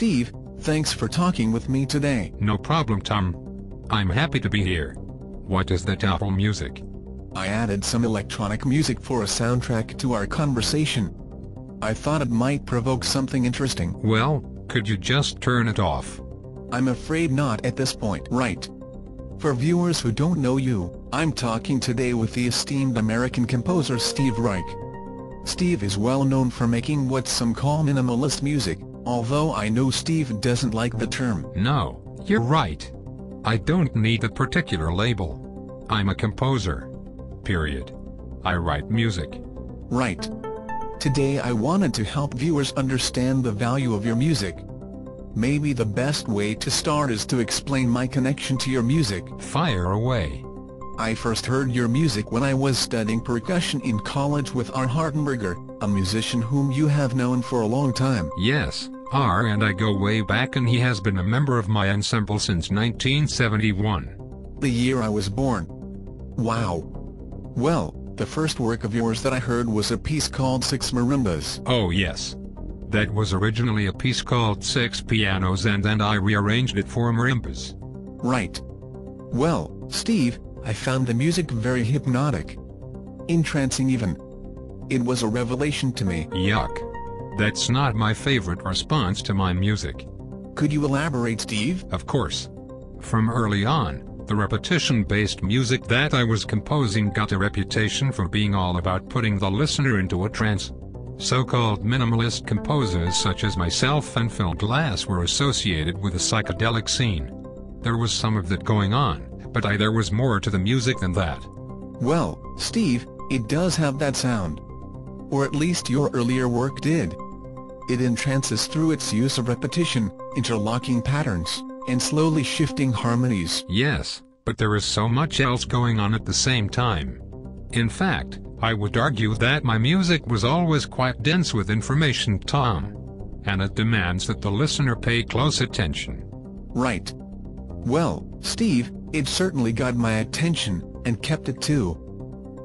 Steve, thanks for talking with me today. No problem, Tom. I'm happy to be here. What is that Apple Music? I added some electronic music for a soundtrack to our conversation. I thought it might provoke something interesting. Well, could you just turn it off? I'm afraid not at this point. Right. For viewers who don't know you, I'm talking today with the esteemed American composer Steve Reich. Steve is well known for making what some call minimalist music, although I know Steve doesn't like the term. No, you're right. I don't need a particular label. I'm a composer. Period. I write music. Right. Today I wanted to help viewers understand the value of your music. Maybe the best way to start is to explain my connection to your music. Fire away. I first heard your music when I was studying percussion in college with R. Hartenberger, a musician whom you have known for a long time. Yes, R and I go way back, and he has been a member of my ensemble since 1971. The year I was born. Wow. Well, the first work of yours that I heard was a piece called Six Marimbas. Oh yes. That was originally a piece called Six Pianos, and then I rearranged it for marimbas. Right. Well, Steve, I found the music very hypnotic. Entrancing even. It was a revelation to me. Yuck. That's not my favorite response to my music. Could you elaborate, Steve? Of course. From early on, the repetition-based music that I was composing got a reputation for being all about putting the listener into a trance. So-called minimalist composers such as myself and Phil Glass were associated with the psychedelic scene. There was some of that going on, but there was more to the music than that. Well, Steve, it does have that sound. Or at least your earlier work did. It entrances through its use of repetition, interlocking patterns, and slowly shifting harmonies. Yes, but there is so much else going on at the same time. In fact, I would argue that my music was always quite dense with information, Tom. And it demands that the listener pay close attention. Right. Well, Steve, it certainly got my attention, and kept it too.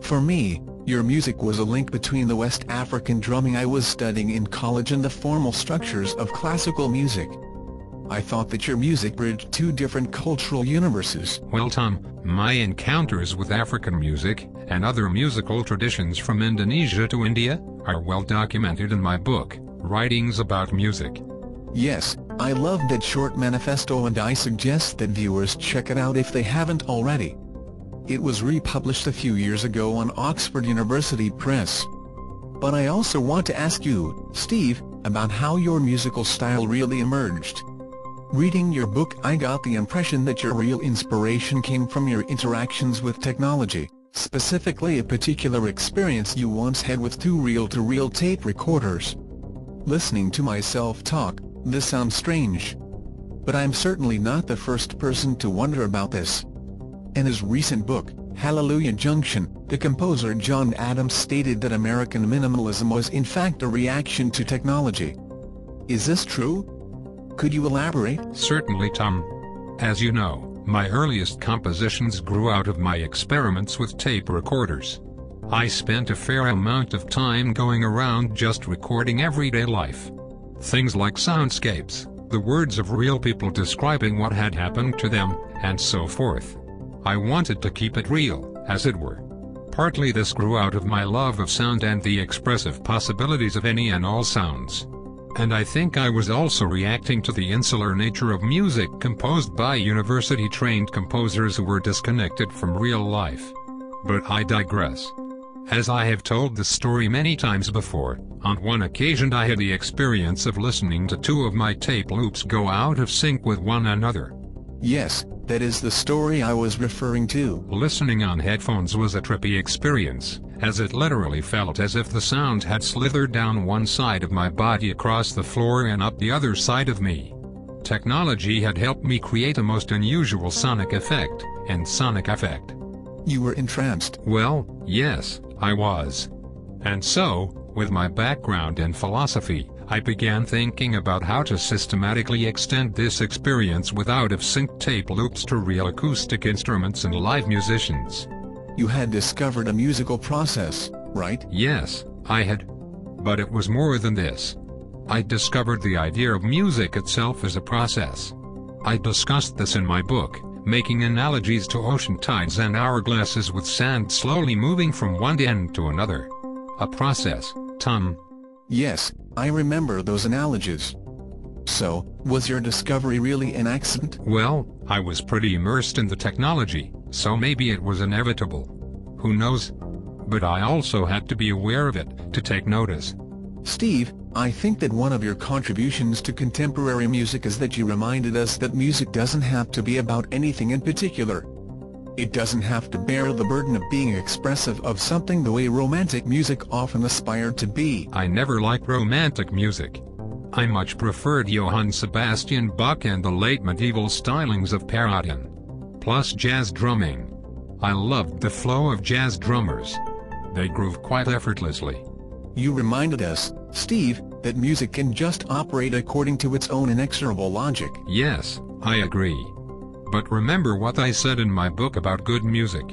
For me, your music was a link between the West African drumming I was studying in college and the formal structures of classical music. I thought that your music bridged two different cultural universes. Well, Tom, my encounters with African music, and other musical traditions from Indonesia to India, are well documented in my book, Writings About Music. Yes, I love that short manifesto, and I suggest that viewers check it out if they haven't already. It was republished a few years ago on Oxford University Press. But I also want to ask you, Steve, about how your musical style really emerged. Reading your book, I got the impression that your real inspiration came from your interactions with technology, specifically a particular experience you once had with two reel-to-reel tape recorders. Listening to myself talk, this sounds strange. But I'm certainly not the first person to wonder about this. In his recent book, Hallelujah Junction, the composer John Adams stated that American minimalism was in fact a reaction to technology. Is this true? Could you elaborate? Certainly, Tom. As you know, my earliest compositions grew out of my experiments with tape recorders. I spent a fair amount of time going around just recording everyday life. Things like soundscapes, the words of real people describing what had happened to them, and so forth. I wanted to keep it real, as it were. Partly this grew out of my love of sound and the expressive possibilities of any and all sounds. And I think I was also reacting to the insular nature of music composed by university-trained composers who were disconnected from real life. But I digress. As I have told this story many times before, on one occasion I had the experience of listening to two of my tape loops go out of sync with one another. Yes, that is the story I was referring to. Listening on headphones was a trippy experience, as it literally felt as if the sound had slithered down one side of my body across the floor and up the other side of me. Technology had helped me create a most unusual sonic effect, and sonic effect. You were entranced. Well, yes, I was. And so, with my background in philosophy, I began thinking about how to systematically extend this experience with out-of-sync tape loops to real acoustic instruments and live musicians. You had discovered a musical process, right? Yes, I had. But it was more than this. I discovered the idea of music itself as a process. I discussed this in my book, making analogies to ocean tides and hourglasses with sand slowly moving from one end to another. A process, Tom. Yes, I remember those analogies. So, was your discovery really an accident? Well, I was pretty immersed in the technology, so maybe it was inevitable. Who knows? But I also had to be aware of it, to take notice. Steve, I think that one of your contributions to contemporary music is that you reminded us that music doesn't have to be about anything in particular. It doesn't have to bear the burden of being expressive of something the way romantic music often aspired to be. I never liked romantic music. I much preferred Johann Sebastian Bach and the late medieval stylings of Parodin. Plus jazz drumming. I loved the flow of jazz drummers. They groove quite effortlessly. You reminded us, Steve, that music can just operate according to its own inexorable logic. Yes, I agree. But remember what I said in my book about good music.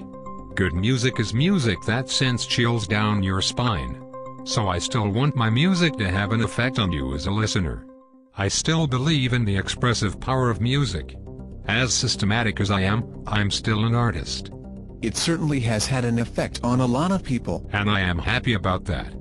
Good music is music that sends chills down your spine. So I still want my music to have an effect on you as a listener. I still believe in the expressive power of music. As systematic as I am, I'm still an artist. It certainly has had an effect on a lot of people. And I am happy about that.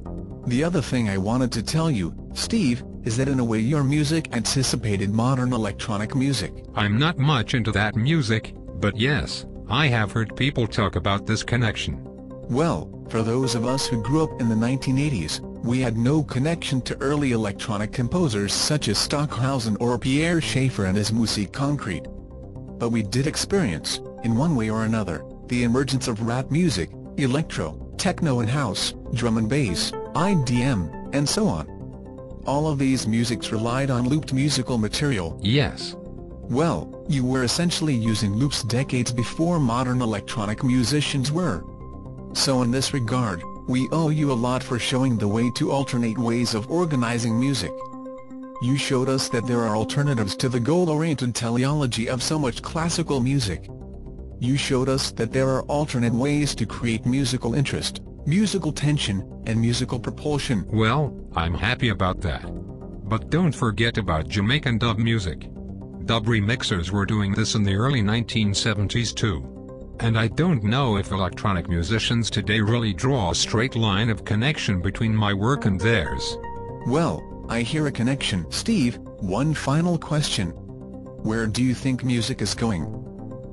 The other thing I wanted to tell you, Steve, is that in a way your music anticipated modern electronic music. I'm not much into that music, but yes, I have heard people talk about this connection. Well, for those of us who grew up in the 1980s, we had no connection to early electronic composers such as Stockhausen or Pierre Schaeffer and his Musik Concrete. But we did experience, in one way or another, the emergence of rap music, electro, techno and house, drum and bass, IDM, and so on. All of these musics relied on looped musical material. Yes. Well, you were essentially using loops decades before modern electronic musicians were. So in this regard, we owe you a lot for showing the way to alternate ways of organizing music. You showed us that there are alternatives to the goal-oriented teleology of so much classical music. You showed us that there are alternate ways to create musical interest, musical tension, and musical propulsion. Well, I'm happy about that. But don't forget about Jamaican dub music. Dub remixers were doing this in the early 1970s too. And I don't know if electronic musicians today really draw a straight line of connection between my work and theirs. Well, I hear a connection. Steve, one final question. Where do you think music is going?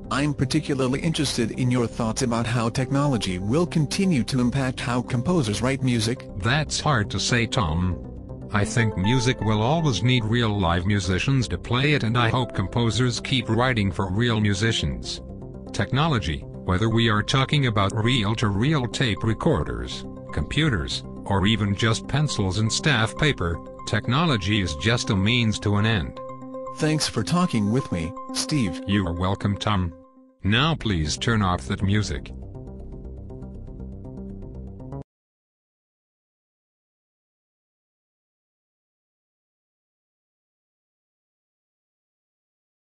I'm particularly interested in your thoughts about how technology will continue to impact how composers write music. That's hard to say, Tom. I think music will always need real live musicians to play it, and I hope composers keep writing for real musicians. Technology, whether we are talking about reel-to-reel tape recorders, computers, or even just pencils and staff paper, technology is just a means to an end. Thanks for talking with me, Steve. You are welcome, Tom. Now please turn off that music.